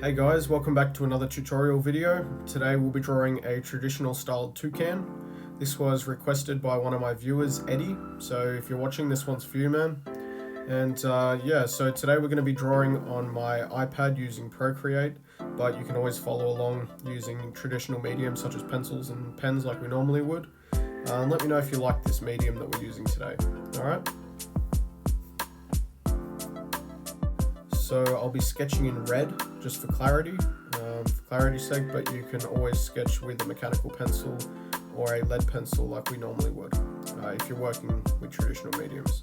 Hey guys, welcome back to another tutorial video. Today we'll be drawing a traditional style toucan. This was requested by one of my viewers, Eddie, so if you're watching, this one's for you, man. And yeah, so today we're going to be drawing on my iPad using Procreate, but you can always follow along using traditional mediums such as pencils and pens like we normally would. And let me know if you like this medium that we're using today. Alright? So I'll be sketching in red just for clarity, clarity's sake, but you can always sketch with a mechanical pencil or a lead pencil like we normally would if you're working with traditional mediums.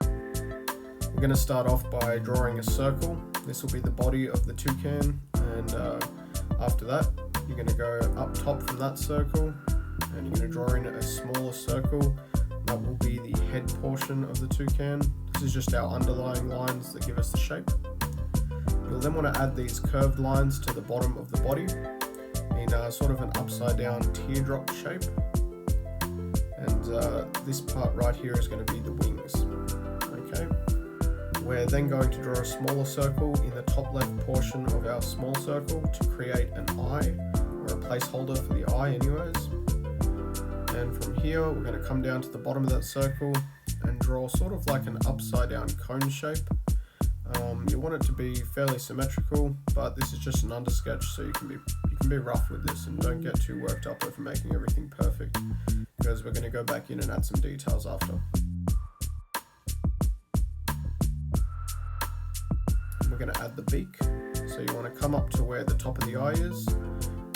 We're going to start off by drawing a circle. This will be the body of the toucan, and after that you're going to go up top from that circle and you're going to draw in a smaller circle. That will be the head portion of the toucan. This is just our underlying lines that give us the shape. You'll then want to add these curved lines to the bottom of the body in sort of an upside down teardrop shape. And this part right here is going to be the wings. Okay. We're then going to draw a smaller circle in the top left portion of our small circle to create an eye, or a placeholder for the eye anyways. And from here we're going to come down to the bottom of that circle and draw sort of like an upside down cone shape. You want it to be fairly symmetrical, but this is just an undersketch, so you can be rough with this and don't get too worked up over making everything perfect, because we're going to go back in and add some details after. We're going to add the beak, so you want to come up to where the top of the eye is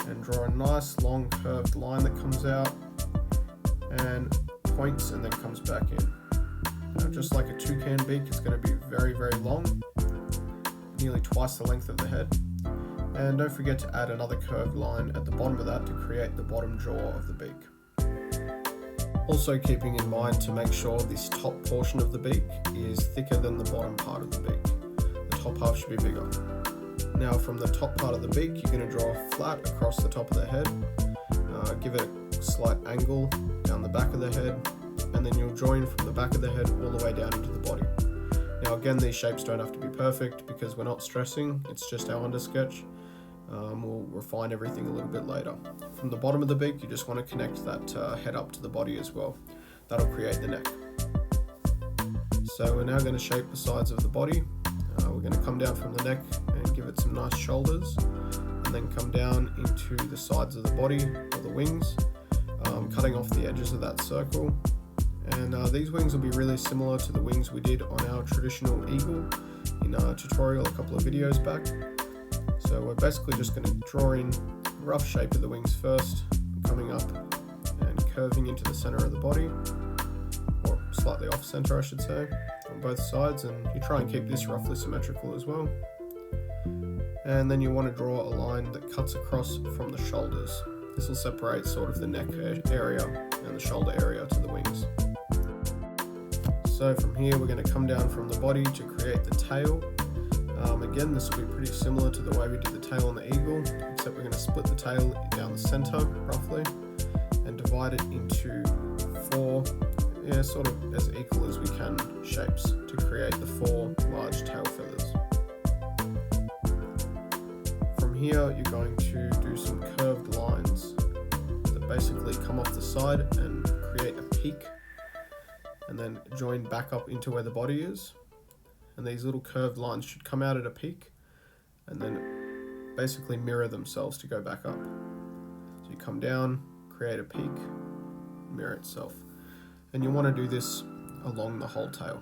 and draw a nice long curved line that comes out and points and then comes back in. Now, just like a toucan beak, it's going to be very, very long, nearly twice the length of the head. And don't forget to add another curved line at the bottom of that to create the bottom jaw of the beak. Also keeping in mind to make sure this top portion of the beak is thicker than the bottom part of the beak. The top half should be bigger. Now from the top part of the beak, you're going to draw flat across the top of the head, give it a slight angle down the back of the head, and then you'll join from the back of the head all the way down into the body. Now again, these shapes don't have to be perfect because we're not stressing, it's just our undersketch. We'll refine everything a little bit later. From the bottom of the beak, you just want to connect that head up to the body as well. That'll create the neck. So we're now going to shape the sides of the body. We're going to come down from the neck and give it some nice shoulders, and then come down into the sides of the body, or the wings, cutting off the edges of that circle. And these wings will be really similar to the wings we did on our traditional eagle in a tutorial a couple of videos back. So we're basically just going to draw in a rough shape of the wings first, coming up and curving into the center of the body, or slightly off center I should say, on both sides, and you try and keep this roughly symmetrical as well. And then you want to draw a line that cuts across from the shoulders. This will separate sort of the neck area and the shoulder area to the wings. So from here we're going to come down from the body to create the tail. Again, this will be pretty similar to the way we did the tail on the eagle, except we're going to split the tail down the center roughly and divide it into four, sort of as equal as we can shapes to create the four large tail feathers. From here you're going to do some curved lines that basically come off the side and create a peak, and then join back up into where the body is. And these little curved lines should come out at a peak and then basically mirror themselves to go back up. So you come down, create a peak, mirror itself. And you want to do this along the whole tail.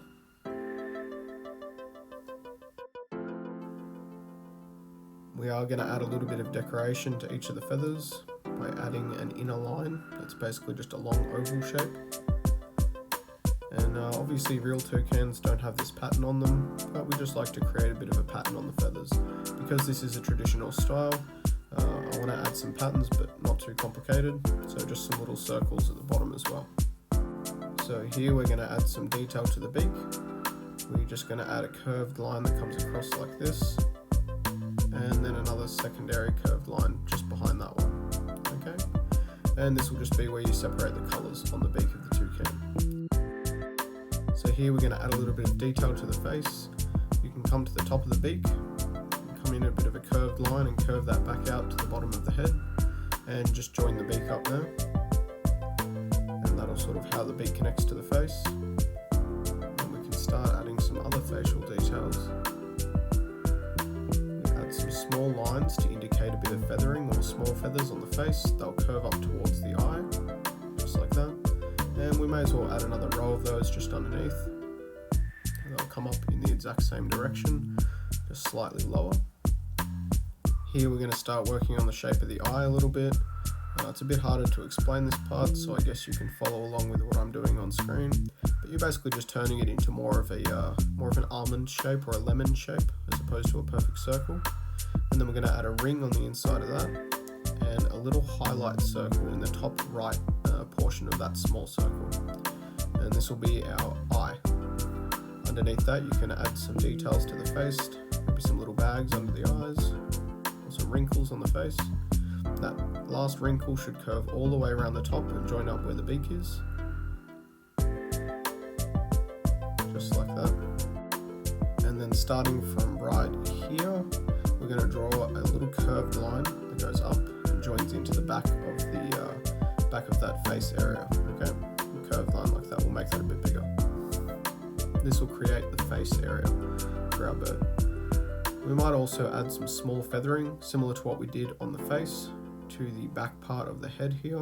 We are going to add a little bit of decoration to each of the feathers by adding an inner line. That's basically just a long oval shape. And obviously real toucans don't have this pattern on them, but we just like to create a bit of a pattern on the feathers. Because this is a traditional style, I want to add some patterns but not too complicated, so just some little circles at the bottom as well. So here we're going to add some detail to the beak. We're just going to add a curved line that comes across like this, and then another secondary curved line just behind that one. Okay, and this will just be where you separate the colours on the beak of the toucan. So here we're going to add a little bit of detail to the face. You can come to the top of the beak, come in a bit of a curved line and curve that back out to the bottom of the head, and just join the beak up there. And that'll sort of how the beak connects to the face. And we can start adding some other facial details. Add some small lines to indicate a bit of feathering or small feathers on the face. They'll curve up towards the eye, just like that. And we may as well add another row of those just underneath. They'll come up in the exact same direction, just slightly lower. Here we're going to start working on the shape of the eye a little bit. It's a bit harder to explain this part, so I guess you can follow along with what I'm doing on screen. But you're basically just turning it into more of an almond shape or a lemon shape as opposed to a perfect circle. And then we're going to add a ring on the inside of that and a little highlight circle in the top right portion of that small circle. And this will be our eye. Underneath that you can add some details to the face, maybe some little bags under the eyes, or some wrinkles on the face. That last wrinkle should curve all the way around the top and join up where the beak is. Just like that. And then starting from right here, we're going to draw a little curved line that goes up and joins into the back of the back of that face area. Okay, a curved line like that will make that a bit bigger. This will create the face area for our bird. We might also add some small feathering, similar to what we did on the face, to the back part of the head here.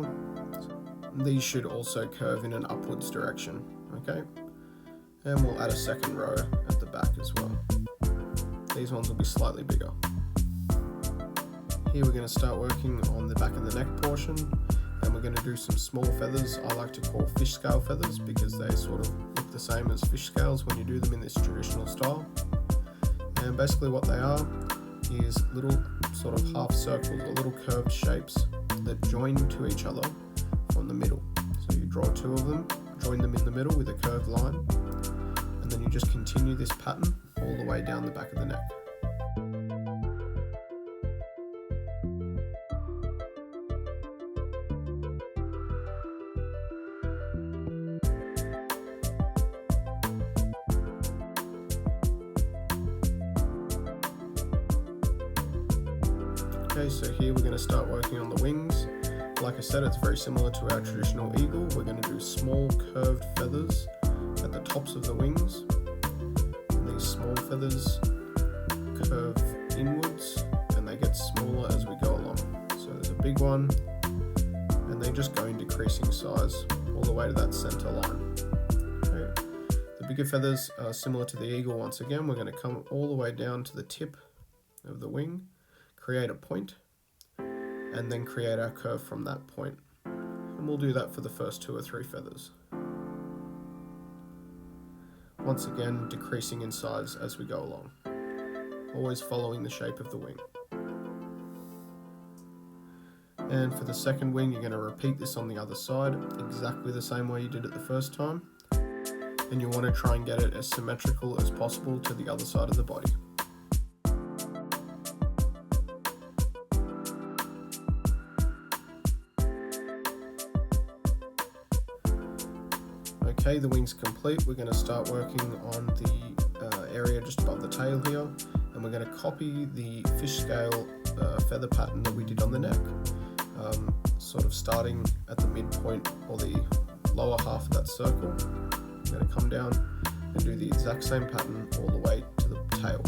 These should also curve in an upwards direction, okay? And we'll add a second row at the back as well. These ones will be slightly bigger. Here we're going to start working on the back of the neck portion, and we're going to do some small feathers I like to call fish scale feathers because they sort of look the same as fish scales when you do them in this traditional style. And basically what they are is little sort of half circles or little curved shapes that join to each other from the middle. So you draw two of them, join them in the middle with a curved line, and then you just continue this pattern all the way down the back of the neck. Okay, so here we're going to start working on the wings. Like I said, it's very similar to our traditional eagle. We're going to do small curved feathers at the tops of the wings. And these small feathers curve inwards and they get smaller as we go along. So there's a big one and they just go in decreasing size all the way to that center line. Okay. The bigger feathers are similar to the eagle once again. We're going to come all the way down to the tip of the wing, create a point, and then create our curve from that point. And we'll do that for the first 2 or 3 feathers. Once again, decreasing in size as we go along, always following the shape of the wing. And for the second wing, you're going to repeat this on the other side, exactly the same way you did it the first time. And you want to try and get it as symmetrical as possible to the other side of the body. Okay, the wing's complete. We're going to start working on the area just above the tail here, and we're going to copy the fish scale feather pattern that we did on the neck, sort of starting at the midpoint or the lower half of that circle. We're going to come down and do the exact same pattern all the way to the tail.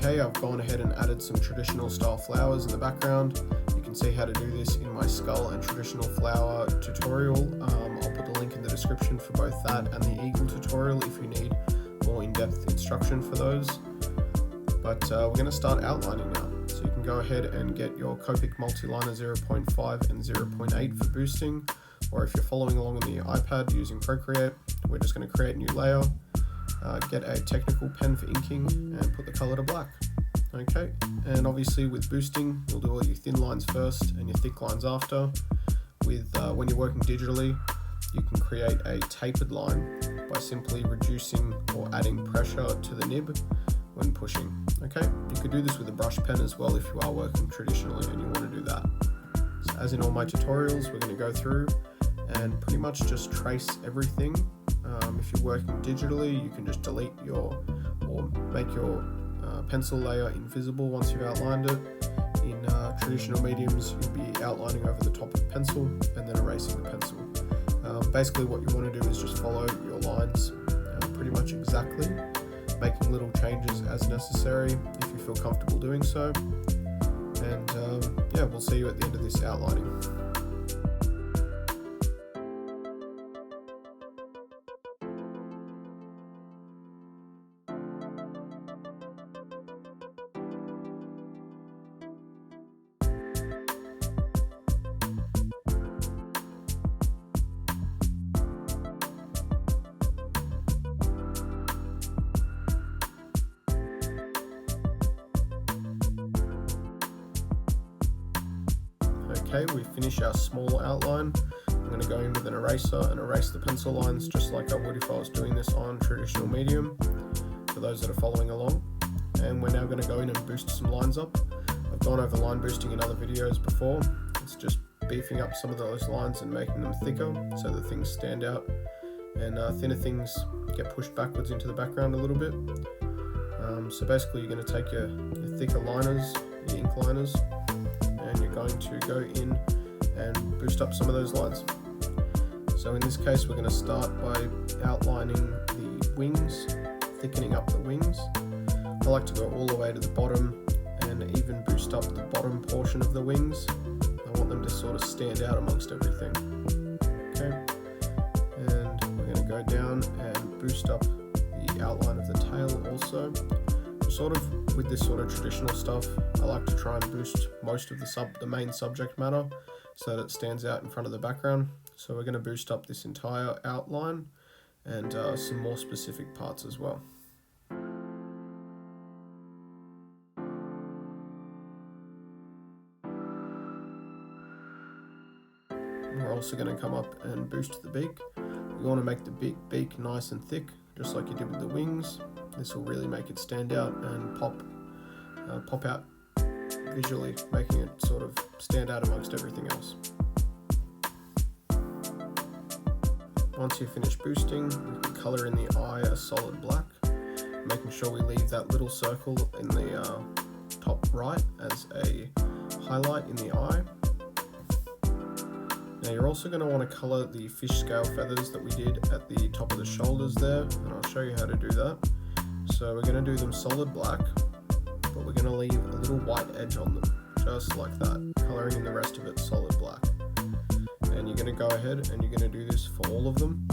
Okay, I've gone ahead and added some traditional style flowers in the background. You can see how to do this in my skull and traditional flower tutorial. I'll put the link in the description for both that and the eagle tutorial if you need more in-depth instruction for those. But we're going to start outlining now. So you can go ahead and get your Copic Multiliner 0.5 and 0.8 for boosting, or if you're following along on the iPad using Procreate, we're just going to create a new layer. Get a technical pen for inking and put the color to black. Okay, and obviously with boosting, you'll do all your thin lines first and your thick lines after. With when you're working digitally, you can create a tapered line by simply reducing or adding pressure to the nib when pushing. Okay, you could do this with a brush pen as well if you are working traditionally and you want to do that. So as in all my tutorials, we're going to go through and pretty much just trace everything. If you're working digitally, you can just delete or make your pencil layer invisible once you've outlined it. In traditional mediums, you'll be outlining over the top of the pencil and then erasing the pencil. Basically what you want to do is just follow your lines pretty much exactly, making little changes as necessary if you feel comfortable doing so. And yeah, we'll see you at the end of this outlining. Okay, we finish our small outline. I'm going to go in with an eraser and erase the pencil lines just like I would if I was doing this on traditional medium, for those that are following along. And we're now going to go in and boost some lines up. I've gone over line boosting in other videos before. It's just beefing up some of those lines and making them thicker so that things stand out, and thinner things get pushed backwards into the background a little bit. So basically you're going to take your thicker liners, your ink liners, and you're going to go in and boost up some of those lines. So in this case we're going to start by outlining the wings, thickening up the wings. I like to go all the way to the bottom and even boost up the bottom portion of the wings. I want them to sort of stand out amongst everything. Okay, and we're going to go down and boost up the outline of the tail also. Sort of with this sort of traditional stuff, I like to try and boost most of the main subject matter so that it stands out in front of the background. So we're going to boost up this entire outline and some more specific parts as well. We're also going to come up and boost the beak. You want to make the beak nice and thick, just like you did with the wings. This will really make it stand out and pop out visually, making it sort of stand out amongst everything else. Once you finish boosting, we can colour in the eye a solid black, making sure we leave that little circle in the top right as a highlight in the eye. Now you're also going to want to colour the fish scale feathers that we did at the top of the shoulders there, and I'll show you how to do that. So we're going to do them solid black, but we're going to leave a little white edge on them, just like that, colouring in the rest of it solid black. And you're going to go ahead and you're going to do this for all of them.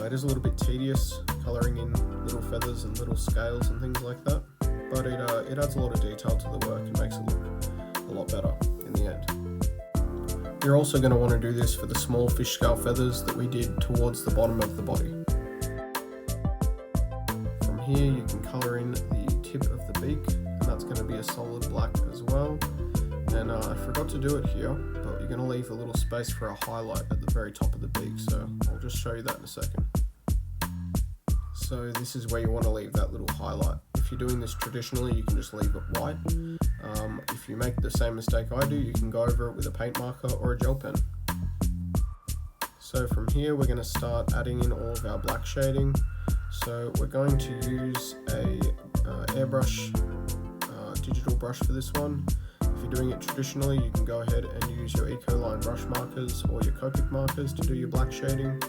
It is a little bit tedious colouring in little feathers and little scales and things like that, but it adds a lot of detail to the work and makes it look a lot better in the end. You're also going to want to do this for the small fish scale feathers that we did towards the bottom of the body. From here you can colour in the tip of the beak, and that's going to be a solid black as well. And I forgot to do it here, but you're going to leave a little space for a highlight at the very top of the beak, so I'll just show you that in a second. So this is where you want to leave that little highlight. If you're doing this traditionally, you can just leave it white. If you make the same mistake I do, you can go over it with a paint marker or a gel pen. So from here we're going to start adding in all of our black shading. So we're going to use a airbrush digital brush for this one. If you're doing it traditionally, you can go ahead and use your Ecoline brush markers or your Copic markers to do your black shading.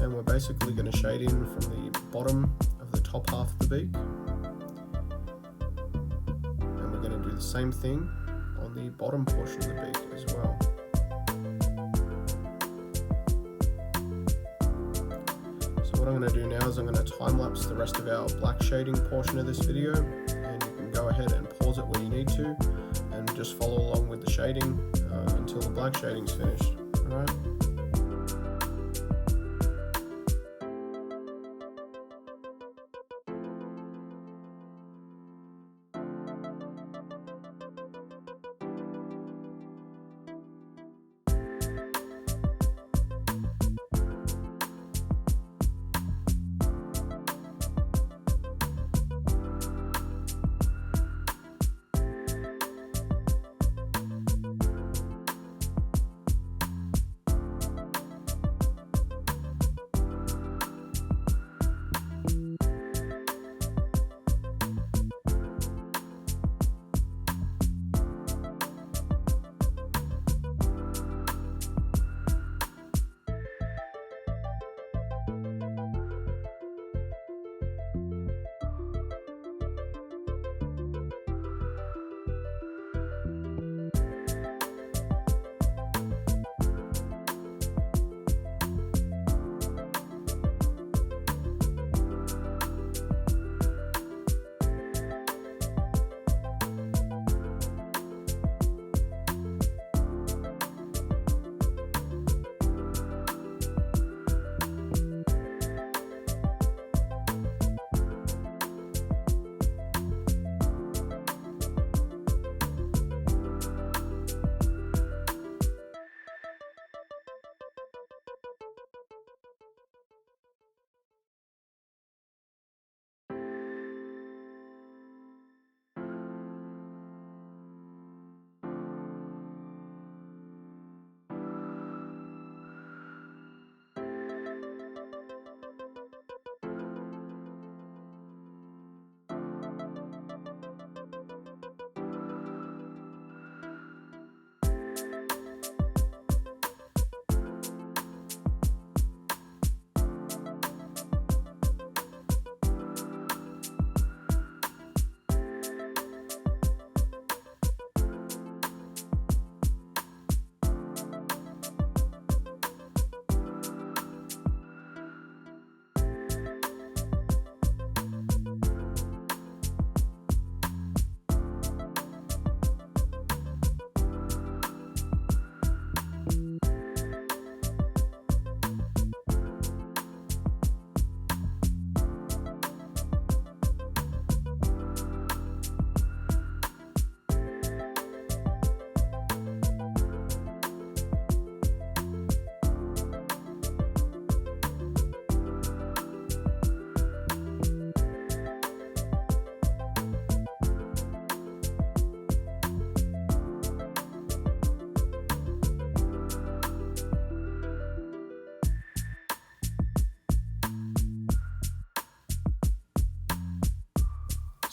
And we're basically going to shade in from the bottom of the top half of the beak. And we're going to do the same thing on the bottom portion of the beak as well. So what I'm going to do now is I'm going to time lapse the rest of our black shading portion of this video, and you can go ahead and pause it where you need to and just follow along with the shading until the black shading is finished. Alright.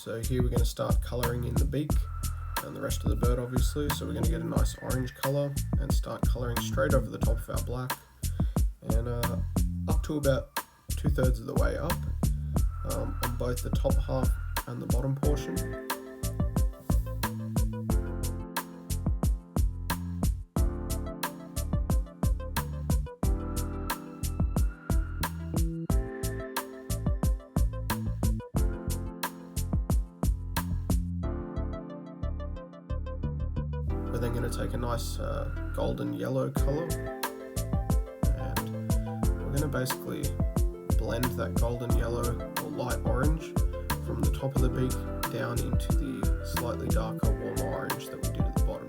So here we're going to start colouring in the beak and the rest of the bird obviously. So we're going to get a nice orange colour and start colouring straight over the top of our black, and up to about 2/3 of the way up on both the top half and the bottom portion. We're then going to take a nice golden yellow colour, and we're going to basically blend that golden yellow or light orange from the top of the beak down into the slightly darker warm orange that we did at the bottom.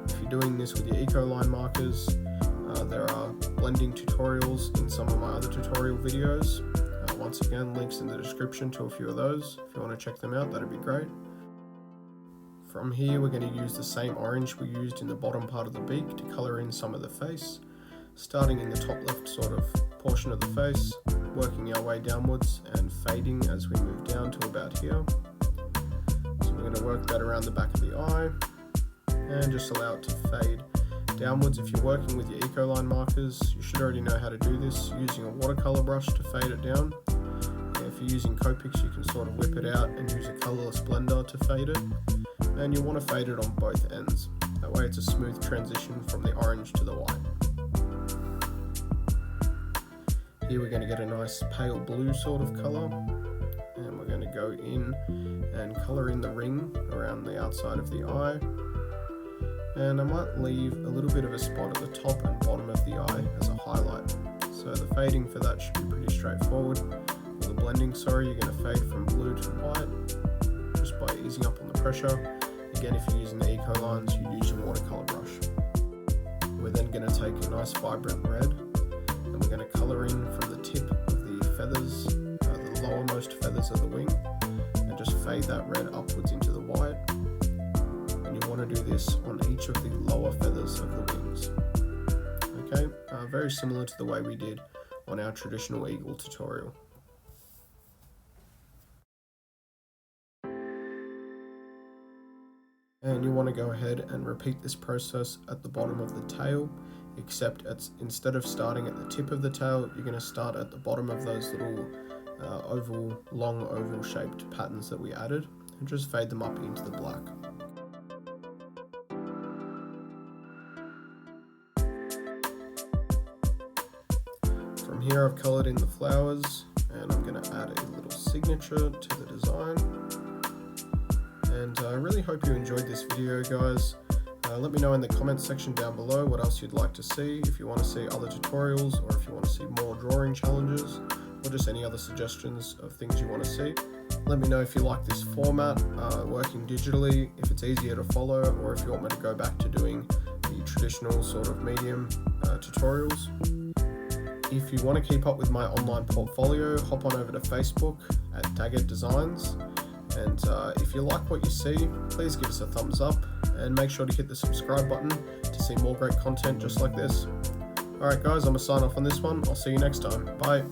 If you're doing this with your eco-line markers, there are blending tutorials in some of my other tutorial videos. Once again, links in the description to a few of those. If you want to check them out, that'd be great. From here we're going to use the same orange we used in the bottom part of the beak to colour in some of the face, starting in the top left sort of portion of the face, working our way downwards and fading as we move down to about here. So we're going to work that around the back of the eye and just allow it to fade downwards. If you're working with your eco-line markers, you should already know how to do this using a watercolour brush to fade it down. If you're using Copics, you can sort of whip it out and use a colourless blender to fade it. And you want to fade it on both ends. That way it's a smooth transition from the orange to the white. Here we're going to get a nice pale blue sort of colour, and we're going to go in and colour in the ring around the outside of the eye. And I might leave a little bit of a spot at the top and bottom of the eye as a highlight. So the fading for that should be pretty straightforward. Or the blending, sorry, you're going to fade from blue to white just by easing up on the pressure. Again, if you're using the eco lines, you use your watercolour brush. We're then going to take a nice vibrant red, and we're going to colour in from the tip of the feathers, the lowermost feathers of the wing, and just fade that red upwards into the white. And you want to do this on each of the lower feathers of the wings. Okay, very similar to the way we did on our traditional eagle tutorial. And you want to go ahead and repeat this process at the bottom of the tail, except instead of starting at the tip of the tail, you're going to start at the bottom of those little long oval shaped patterns that we added, and just fade them up into the black. From here I've coloured in the flowers, and I'm going to add a little signature to the design. And I really hope you enjoyed this video, guys. Let me know in the comments section down below what else you'd like to see, if you want to see other tutorials, or if you want to see more drawing challenges, or just any other suggestions of things you want to see. Let me know if you like this format, working digitally, if it's easier to follow, or if you want me to go back to doing the traditional sort of medium tutorials. If you want to keep up with my online portfolio, hop on over to Facebook at Dagger Designs. And if you like what you see, please give us a thumbs up and make sure to hit the subscribe button to see more great content just like this. Alright guys, I'm going to sign off on this one. I'll see you next time. Bye.